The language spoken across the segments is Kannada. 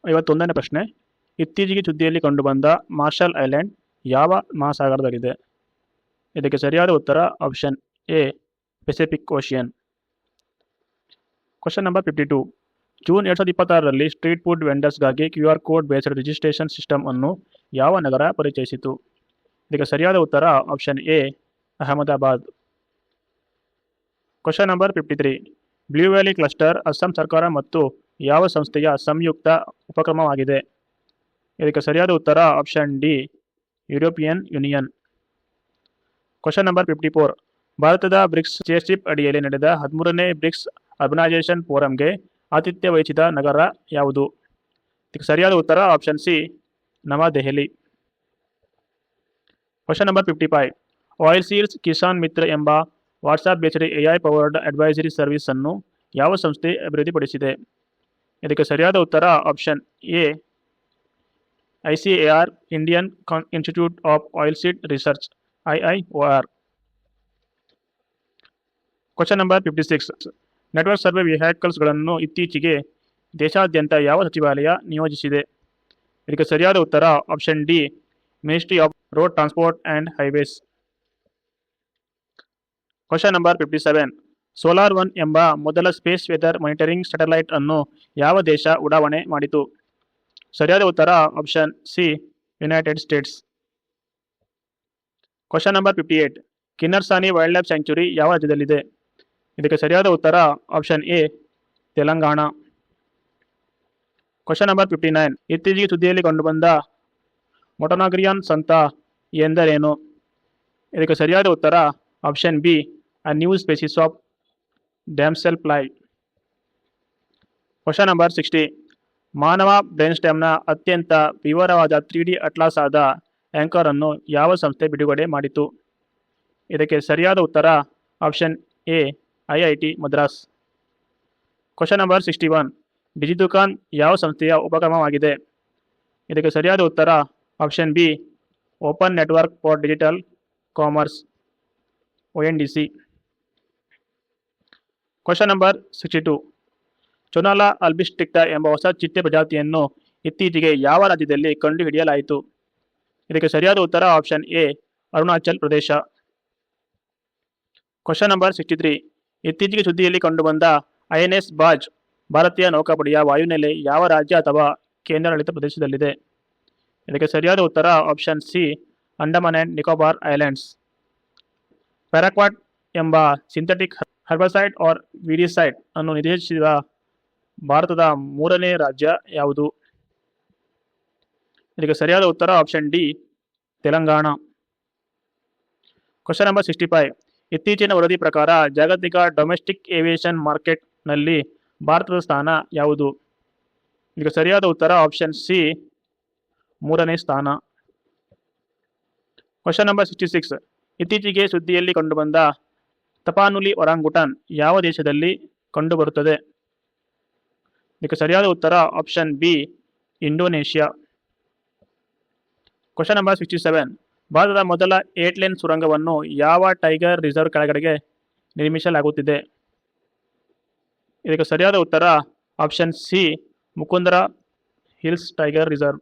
51ನೇ ಪ್ರಶ್ನೆ, ಇತ್ತೀಚೆಗೆ ಸುದ್ದಿಯಲ್ಲಿ ಕಂಡುಬಂದ ಮಾರ್ಷಲ್ ಐಲ್ಯಾಂಡ್ ಯಾವ ಮಹಾಸಾಗರದಲ್ಲಿದೆ? ಇದಕ್ಕೆ ಸರಿಯಾದ ಉತ್ತರ option A, Pacific Ocean. Question number 52, June 2026ರಲ್ಲಿ ಸ್ಟ್ರೀಟ್ ಫುಡ್ ವೆಂಡರ್ಸ್ಗಾಗಿ QR code based registration system ಅನ್ನು ಯಾವ ನಗರ ಪರಿಚಯಿಸಿತು? ಇದಕ್ಕೆ ಸರಿಯಾದ ಉತ್ತರ option A, Ahmedabad. Question number 53, blue valley cluster Assam ಸರ್ಕಾರ ಮತ್ತು ಯಾವ ಸಂಸ್ಥೆಯ ಸಂಯುಕ್ತ ಉಪಕ್ರಮವಾಗಿದೆ? ಇದಕ್ಕೆ ಸರಿಯಾದ ಉತ್ತರ option D, European Union. Question number 54, ಭಾರತದ ಬ್ರಿಕ್ಸ್ ಚೇರ್ಶಿಪ್ ಅಡಿಯಲ್ಲಿ ನಡೆದ 13ನೇ ಬ್ರಿಕ್ಸ್ ಅರ್ಬನೈಸೇಷನ್ ಫೋರಂಗೆ ಆತಿಥ್ಯ ವಹಿಸಿದ ನಗರ ಯಾವುದು? ಇದಕ್ಕೆ ಸರಿಯಾದ ಉತ್ತರ option C, Navadehali. Question number 55, oil seeds Kisan Mitra ಎಂಬ WhatsApp based AI powered advisory service ಅನ್ನು ಯಾವ ಸಂಸ್ಥೆ ಅಭಿವೃದ್ಧಿಪಡಿಸಿದೆ? ಇದಕ್ಕೆ ಸರಿಯಾದ ಉತ್ತರ option A, ICAR, Indian institute of oil seed research, IIOR. Question number 56, network survey ವೆಹಿಕಲ್ಸ್ಗಳನ್ನು ಇತ್ತೀಚೆಗೆ ದೇಶಾದ್ಯಂತ ಯಾವ ಸಚಿವಾಲಯ ನಿಯೋಜಿಸಿದೆ? ಇದಕ್ಕೆ ಸರಿಯಾದ ಉತ್ತರ option D, ministry of road transport and highways. Question number 57, solar one ಎಂಬ ಮೊದಲ ಸ್ಪೇಸ್ ವೆದರ್ ಮಾನಿಟರಿಂಗ್ ಸ್ಯಾಟಲೈಟ್ ಅನ್ನು ಯಾವ ದೇಶ ಉಡಾವಣೆ ಮಾಡಿತು? ಸರಿಯಾದ ಉತ್ತರ option C, United States. Question number 58, Kinnerasani wildlife sanctuary ಯಾವ ರಾಜ್ಯದಲ್ಲಿದೆ? ಇದಕ್ಕೆ ಸರಿಯಾದ ಉತ್ತರ option A, Telangana. Question number 59, ಇತ್ತೀಚೆಗೆ ಸುದ್ದಿಯಲ್ಲಿ ಕಂಡುಬಂದ ಮೊಟೊನಾಗ್ರಿಯಾನ್ ಸಂತ ಎಂದರೇನು? ಇದಕ್ಕೆ ಸರಿಯಾದ ಉತ್ತರ option B, a new species of damselfly. Question number 60, ಮಾನವ ಬ್ರೈನ್ಸ್ಟೆಮ್ನ ಅತ್ಯಂತ ವಿವರವಾದ 3D ಅಟ್ಲಾಸ್ ಆದ ಆಂಕರ್ ಅನ್ನು ಯಾವ ಸಂಸ್ಥೆ ಬಿಡುಗಡೆ ಮಾಡಿತು? ಇದಕ್ಕೆ ಸರಿಯಾದ ಉತ್ತರ option A, IIT Madras. Question number 61, ಡಿಜಿದುಕಾನ್ ಯಾವ ಸಂಸ್ಥೆಯ ಉಪಕ್ರಮವಾಗಿದೆ? ಇದಕ್ಕೆ ಸರಿಯಾದ ಉತ್ತರ option B, open network for digital commerce, ONDC. Question number 62, ಚೊನಾಲಾ ಅಲ್ಬಿಸ್ಟಿಕ್ಟಾ ಎಂಬ ಹೊಸ ಚಿಟ್ಟೆ ಪ್ರಜಾತಿಯನ್ನು ಇತ್ತೀಚೆಗೆ ಯಾವ ರಾಜ್ಯದಲ್ಲಿ ಕಂಡುಹಿಡಿಯಲಾಯಿತು? ಇದಕ್ಕೆ ಸರಿಯಾದ ಉತ್ತರ option A, Arunachal Pradesh. Question number 63, ಇತ್ತೀಚೆಗೆ ಸುದ್ದಿಯಲ್ಲಿ ಕಂಡುಬಂದ INS ಬಾಜ್ ಭಾರತೀಯ ನೌಕಾಪಡೆಯ ವಾಯುನೆಲೆ ಯಾವ ರಾಜ್ಯ ಅಥವಾ ಕೇಂದ್ರಾಡಳಿತ ಪ್ರದೇಶದಲ್ಲಿದೆ? ಇದಕ್ಕೆ ಸರಿಯಾದ ಉತ್ತರ option C, Andaman and Nicobar islands. Paraquat ಎಂಬ ಸಿಂಥೆಟಿಕ್ ಹರ್ಬಸೈಡ್ ಆರ್ ವಿಡಿಸೈಡ್ ಅನ್ನು ನಿಷೇಧಿಸಿದ ಭಾರತದ 3ನೇ ರಾಜ್ಯ ಯಾವುದು? ಇದಕ್ಕೆ ಸರಿಯಾದ ಉತ್ತರ option D, Telangana. Question number 65, ಇತ್ತೀಚಿನ ವರದಿ ಪ್ರಕಾರ ಜಾಗತಿಕ ಡೊಮೆಸ್ಟಿಕ್ ಏವಿಯೇಷನ್ ಮಾರ್ಕೆಟ್ನಲ್ಲಿ ಭಾರತದ ಸ್ಥಾನ ಯಾವುದು? ಇದಕ್ಕೆ ಸರಿಯಾದ ಉತ್ತರ ಆಪ್ಷನ್ ಸಿ, 3ನೇ ಸ್ಥಾನ. ಕ್ವಶನ್ ನಂಬರ್ 66, ಇತ್ತೀಚೆಗೆ ಸುದ್ದಿಯಲ್ಲಿ ಕಂಡುಬಂದ ತಪಾನುಲಿ ಒರಾಂಗುಟಾನ್ ಯಾವ ದೇಶದಲ್ಲಿ ಕಂಡುಬರುತ್ತದೆ? ಇದಕ್ಕೆ ಸರಿಯಾದ ಉತ್ತರ option B, Indonesia. Question number 67, ಭಾರತದ ಮೊದಲ 8 ಲೇನ್ ಸುರಂಗವನ್ನು ಯಾವ ಟೈಗರ್ ರಿಸರ್ವ್ ಕೆಳಗಡೆಗೆ ನಿರ್ಮಿಸಲಾಗುತ್ತಿದೆ? ಇದಕ್ಕೆ ಸರಿಯಾದ ಉತ್ತರ option C, Mukundra hills tiger reserve.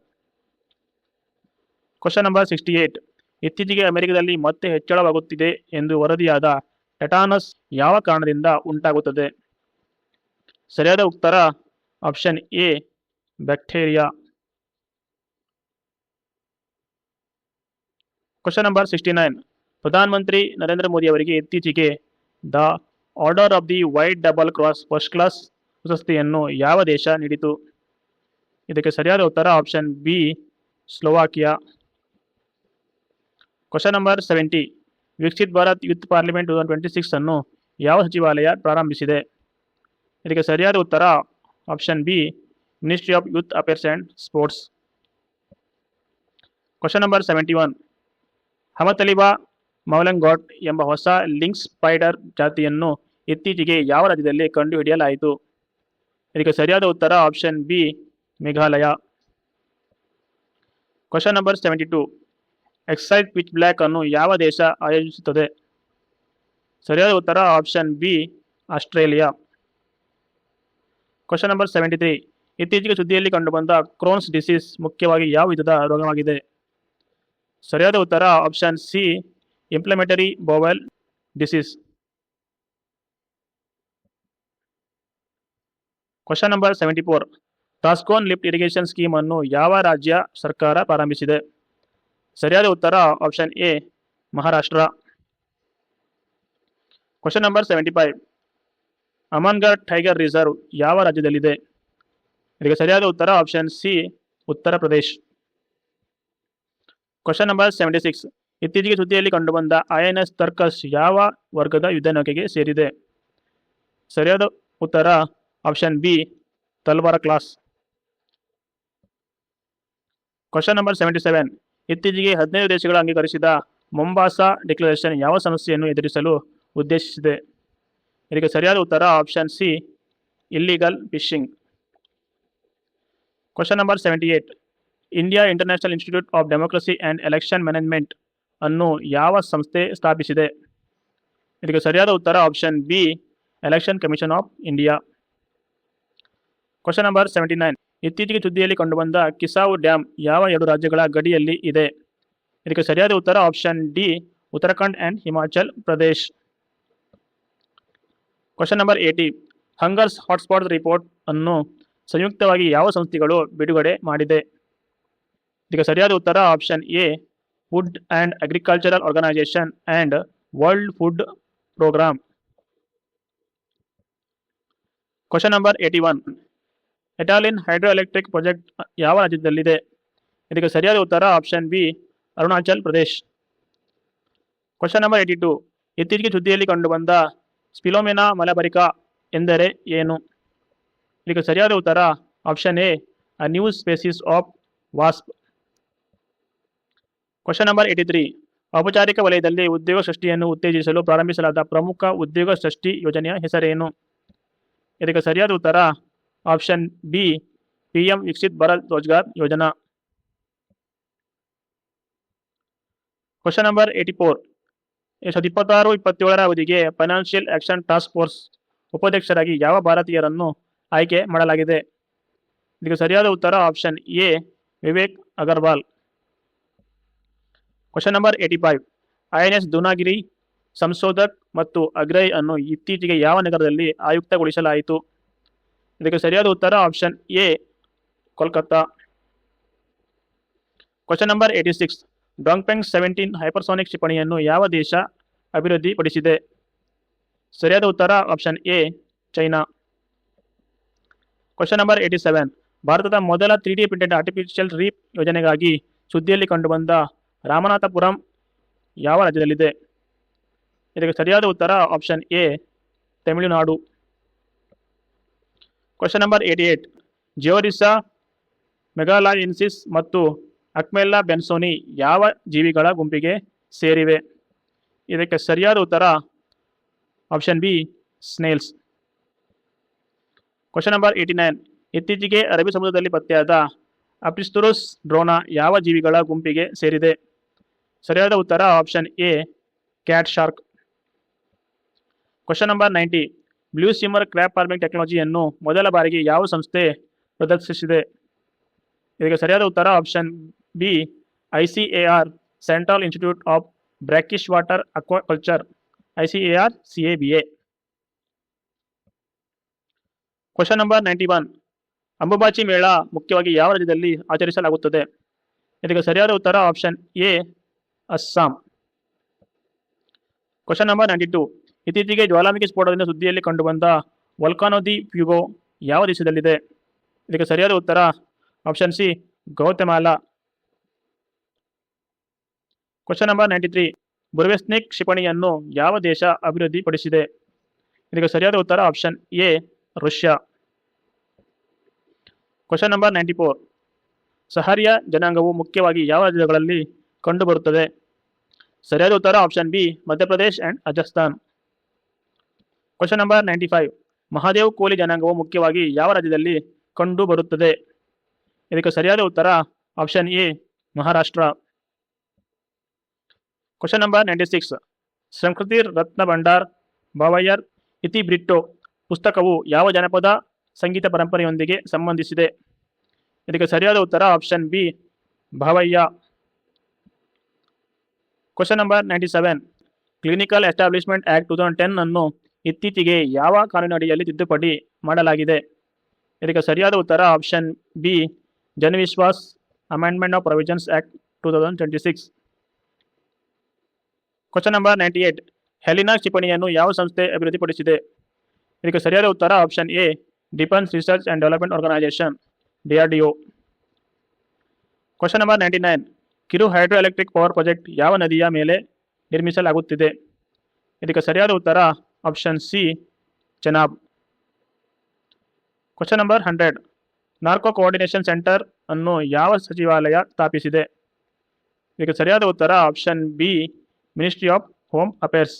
Question number 68, ಇತ್ತೀಚೆಗೆ ಅಮೆರಿಕದಲ್ಲಿ ಮತ್ತೆ ಹೆಚ್ಚಳವಾಗುತ್ತಿದೆ ಎಂದು ವರದಿಯಾದ ಟೆಟಾನಸ್ ಯಾವ ಕಾರಣದಿಂದ ಉಂಟಾಗುತ್ತದೆ? ಸರಿಯಾದ ಉತ್ತರ option A, bacteria. Question number 69, ಪ್ರಧಾನಮಂತ್ರಿ ನರೇಂದ್ರ ಮೋದಿ ಅವರಿಗೆ ಇತ್ತೀಚೆಗೆ the order of the white double cross first class ಪ್ರಶಸ್ತಿಯನ್ನು ಯಾವ ದೇಶ ನೀಡಿತು? ಇದಕ್ಕೆ ಸರಿಯಾದ ಉತ್ತರ option B, Slovakia. Question number 70, Viksit Bharat youth parliament 2026 ಅನ್ನು ಯಾವ ಸಚಿವಾಲಯ ಪ್ರಾರಂಭಿಸಿದೆ? ಇದಕ್ಕೆ ಸರಿಯಾದ ಉತ್ತರ option B, ministry of youth affairs and sports. Question number 71, ಹಮತಲಿಬಾ ಮೌಲಂಗಾಟ್ ಎಂಬ ಹೊಸ ಲಿಂಕ್ಸ್ ಸ್ಪೈಡರ್ ಜಾತಿಯನ್ನು ಇತ್ತೀಚೆಗೆ ಯಾವ ರಾಜ್ಯದಲ್ಲಿ ಕಂಡುಹಿಡಿಯಲಾಯಿತು? ಇದಕ್ಕೆ ಸರಿಯಾದ ಉತ್ತರ option B, Meghalaya. Question number 72, exercise pitch black ಅನ್ನು ಯಾವ ದೇಶ ಆಯೋಜಿಸುತ್ತದೆ? ಸರಿಯಾದ ಉತ್ತರ option B, Australia. Question number 73, ಇತ್ತೀಚೆಗೆ ಸುದ್ದಿಯಲ್ಲಿ ಕಂಡುಬಂದ ಕ್ರೋನ್ಸ್ ಡಿಸೀಸ್ ಮುಖ್ಯವಾಗಿ ಯಾವ ವಿಧದ ರೋಗವಾಗಿದೆ? ಸರಿಯಾದ ಉತ್ತರ option C, inflammatory bowel disease. Question number 74. Taskon lift irrigation scheme ಅನ್ನು ಯಾವ ರಾಜ್ಯ ಸರ್ಕಾರ ಪ್ರಾರಂಭಿಸಿದೆ? ಸರಿಯಾದ ಉತ್ತರ option A, Maharashtra. Question number 75. Amangarh tiger reserve ಯಾವ ರಾಜ್ಯದಲ್ಲಿದೆ? ಇದಕ್ಕೆ ಸರಿಯಾದ ಉತ್ತರ option C, Uttar Pradesh. Question number 76. ಇತ್ತೀಚೆಗೆ ಸುದ್ದಿಯಲ್ಲಿ ಕಂಡುಬಂದ INS ತರ್ಕಸ್ ಯಾವ ವರ್ಗದ ಯುದ್ಧ ನೌಕೆಗೆ ಸೇರಿದೆ? ಸರಿಯಾದ ಉತ್ತರ option B, Talwar class. Question number 77. ಇತ್ತೀಚೆಗೆ 15 ದೇಶಗಳು ಅಂಗೀಕರಿಸಿದ ಮೊಂಬಾಸಾ ಡಿಕ್ಲರೇಷನ್ ಯಾವ ಸಮಸ್ಯೆಯನ್ನು ಎದುರಿಸಲು ಉದ್ದೇಶಿಸಿದೆ? ಇದಕ್ಕೆ ಸರಿಯಾದ ಉತ್ತರ option C, illegal fishing. Question number 78. India International Institute of Democracy and Election Management ಅನ್ನು ಯಾವ ಸಂಸ್ಥೆ ಸ್ಥಾಪಿಸಿದೆ? ಇದಕ್ಕೆ ಸರಿಯಾದ ಉತ್ತರ option B, Election Commission of India. Question number 79. ಇತ್ತೀಚೆಗೆ ಸುದ್ದಿಯಲ್ಲಿ ಕಂಡುಬಂದ ಕಿಸಾವು ಡ್ಯಾಮ್ ಯಾವ 2 ರಾಜ್ಯಗಳ ಗಡಿಯಲ್ಲಿ ಇದೆ? ಇದಕ್ಕೆ ಸರಿಯಾದ ಉತ್ತರ option D, Uttarakhand and Himachal Pradesh. Question number 80. Hungers hotspot report ಅನ್ನು ಸಂಯುಕ್ತವಾಗಿ ಯಾವ ಸಂಸ್ಥೆಗಳು ಬಿಡುಗಡೆ ಮಾಡಿದೆ? ಇದಕ್ಕೆ ಸರಿಯಾದ ಉತ್ತರ option A, food and agricultural organisation and world food programme. Question number 81. Etalin hydroelectric project ಯಾವ ರಾಜ್ಯದಲ್ಲಿದೆ? ಇದಕ್ಕೆ ಸರಿಯಾದ ಉತ್ತರ option B, Arunachal Pradesh. Question number 82. ಇತ್ತೀಚೆಗೆ ಸುದ್ದಿಯಲ್ಲಿ ಕಂಡುಬಂದ ಸ್ಪಿಲೋಮೆನಾ ಮಲಬರಿಕಾ ಎಂದರೆ ಏನು? ಇದಕ್ಕೆ ಸರಿಯಾದ ಉತ್ತರ option A, a new species of wasp. Question number 83. ಔಪಚಾರಿಕ ವಲಯದಲ್ಲಿ ಉದ್ಯೋಗ ಸೃಷ್ಟಿಯನ್ನು ಉತ್ತೇಜಿಸಲು ಪ್ರಾರಂಭಿಸಲಾದ ಪ್ರಮುಖ ಉದ್ಯೋಗ ಸೃಷ್ಟಿ ಯೋಜನೆಯ ಹೆಸರೇನು? ಇದಕ್ಕೆ ಸರಿಯಾದ ಉತ್ತರ option B, PM Viksit Bharat Rozgar Yojana. Question number 84. 2026-27 ಅವಧಿಗೆ ಫೈನಾನ್ಷಿಯಲ್ ಆಕ್ಷನ್ ಟಾಸ್ಕ್ ಫೋರ್ಸ್ ಉಪಾಧ್ಯಕ್ಷರಾಗಿ ಯಾವ ಭಾರತೀಯರನ್ನು ಆಯ್ಕೆ ಮಾಡಲಾಗಿದೆ? ಇದಕ್ಕೆ ಸರಿಯಾದ ಉತ್ತರ option A, Vivek Agarwal. Question number 85. INS Dunagiri Sanshodhak ಮತ್ತು ಅಗ್ರಯ್ ಅನ್ನು ಇತ್ತೀಚೆಗೆ ಯಾವ ನಗರದಲ್ಲಿ ಆಯುಕ್ತಗೊಳಿಸಲಾಯಿತು? ಇದಕ್ಕೆ ಸರಿಯಾದ ಉತ್ತರ option A, Kolkata. Question number 86. Dongfeng 17 hypersonic ಕ್ಷಿಪಣಿಯನ್ನು ಯಾವ ದೇಶ ಅಭಿವೃದ್ಧಿಪಡಿಸಿದೆ? ಸರಿಯಾದ ಉತ್ತರ option A, China. Question number 87. ಭಾರತದ ಮೊದಲ 3D ಪ್ರಿಂಟೆಡ್ ಆರ್ಟಿಫಿಷಿಯಲ್ ರೀಫ್ ಯೋಜನೆಗಾಗಿ ಸುದ್ದಿಯಲ್ಲಿ ಕಂಡುಬಂದ ರಾಮನಾಥಪುರಂ ಯಾವ ರಾಜ್ಯದಲ್ಲಿದೆ? ಇದಕ್ಕೆ ಸರಿಯಾದ ಉತ್ತರ option A, Tamil Nadu. Question number 88. ಜಿಯೋರಿಸಾ ಮೆಗಾಲಾಯೆನ್ಸಿಸ್ ಮತ್ತು ಅಕ್ಮೆಲ್ಲಾ ಬೆನ್ಸೋನಿ ಯಾವ ಜೀವಿಗಳ ಗುಂಪಿಗೆ ಸೇರಿವೆ? ಇದಕ್ಕೆ ಸರಿಯಾದ ಉತ್ತರ option B, snails. Question number 89. ಇತ್ತೀಚೆಗೆ ಅರಬ್ಬಿ ಸಮುದ್ರದಲ್ಲಿ ಪತ್ತೆಯಾದ ಅಪಿಸ್ತುರುಸ್ ಡ್ರೋನಾ ಯಾವ ಜೀವಿಗಳ ಗುಂಪಿಗೆ ಸೇರಿದೆ? ಸರಿಯಾದ ಉತ್ತರ option A, cat shark. Question number 90. Blue swimmer crab farming ಟೆಕ್ನಾಲಜಿಯನ್ನು ಮೊದಲ ಬಾರಿಗೆ ಯಾವ ಸಂಸ್ಥೆ ಪ್ರದರ್ಶಿಸಿದೆ? ಇದಕ್ಕೆ ಸರಿಯಾದ ಉತ್ತರ option B, ICAR central institute of brackish water aquaculture, ICAR CABA. Question number 91. Ambubachi Mela ಮುಖ್ಯವಾಗಿ ಯಾವ ರಾಜ್ಯದಲ್ಲಿ ಆಚರಿಸಲಾಗುತ್ತದೆ? ಇದಕ್ಕೆ ಸರಿಯಾದ ಉತ್ತರ option A, Assam. Question number 92. ಇತ್ತೀಚೆಗೆ ಜ್ವಾಲಾಮುಖಿ ಸ್ಫೋಟದಿಂದ ಸುದ್ದಿಯಲ್ಲಿ ಕಂಡುಬಂದ ವಲ್ಕಾನೋ ದಿ ಫ್ಯೂಗೋ ಯಾವ ದೇಶದಲ್ಲಿದೆ? ಇದಕ್ಕೆ ಸರಿಯಾದ ಉತ್ತರ option C, Guatemala. Question number 93. Burevestnik ಕ್ಷಿಪಣಿಯನ್ನು ಯಾವ ದೇಶ ಅಭಿವೃದ್ಧಿಪಡಿಸಿದೆ? ಇದಕ್ಕೆ ಸರಿಯಾದ ಉತ್ತರ option A, Russia. Question number 94. Sahariya ಜನಾಂಗವು ಮುಖ್ಯವಾಗಿ ಯಾವ ರಾಜ್ಯಗಳಲ್ಲಿ ಕಂಡುಬರುತ್ತದೆ? ಸರಿಯಾದ ಉತ್ತರ option B, Madhya Pradesh and Rajasthan. Question number 95. Mahadev Koli ಜನಾಂಗವು ಮುಖ್ಯವಾಗಿ ಯಾವ ರಾಜ್ಯದಲ್ಲಿ ಕಂಡುಬರುತ್ತದೆ? ಇದಕ್ಕೆ ಸರಿಯಾದ ಉತ್ತರ option A, Maharashtra. Question number 96. Sanskriti ರತ್ನ ಭಂಡಾರ್ ಭಾವಯ್ಯರ್ ಇತಿಬ್ರಿಟ್ಟೋ ಪುಸ್ತಕವು ಯಾವ ಜನಪದ ಸಂಗೀತ ಪರಂಪರೆಯೊಂದಿಗೆ ಸಂಬಂಧಿಸಿದೆ? ಇದಕ್ಕೆ ಸರಿಯಾದ ಉತ್ತರ option B Bhavaiya. Question number 97. Clinical establishment act 2010 ಅನ್ನು ಇತ್ತೀಚೆಗೆ ಯಾವ ಕಾನೂನಿನಡಿಯಲ್ಲಿ ತಿದ್ದುಪಡಿ ಮಾಡಲಾಗಿದೆ? ಇದಕ್ಕೆ ಸರಿಯಾದ ಉತ್ತರ option B Janvishwas amendment of provisions act 2026. Question number 98. Helina ಕ್ಷಿಪಣಿಯನ್ನು ಯಾವ ಸಂಸ್ಥೆ ಅಭಿವೃದ್ಧಿಪಡಿಸಿದೆ? ಇದಕ್ಕೆ ಸರಿಯಾದ ಉತ್ತರ option A defence research and development organisation DRDO. Question number 99. ಕಿರು ಹೈಡ್ರೋ ಎಲೆಕ್ಟ್ರಿಕ್ ಪವರ್ ಪ್ರಾಜೆಕ್ಟ್ ಯಾವ ನದಿಯ ಮೇಲೆ ನಿರ್ಮಿಸಲಾಗುತ್ತಿದೆ? ಇದಕ್ಕೆ ಸರಿಯಾದ ಉತ್ತರ option C Chenab. Question number 100. Narco coordination centre ಅನ್ನು ಯಾವ ಸಚಿವಾಲಯ ಸ್ಥಾಪಿಸಿದೆ? ಇದಕ್ಕೆ ಸರಿಯಾದ ಉತ್ತರ option B ministry of home affairs.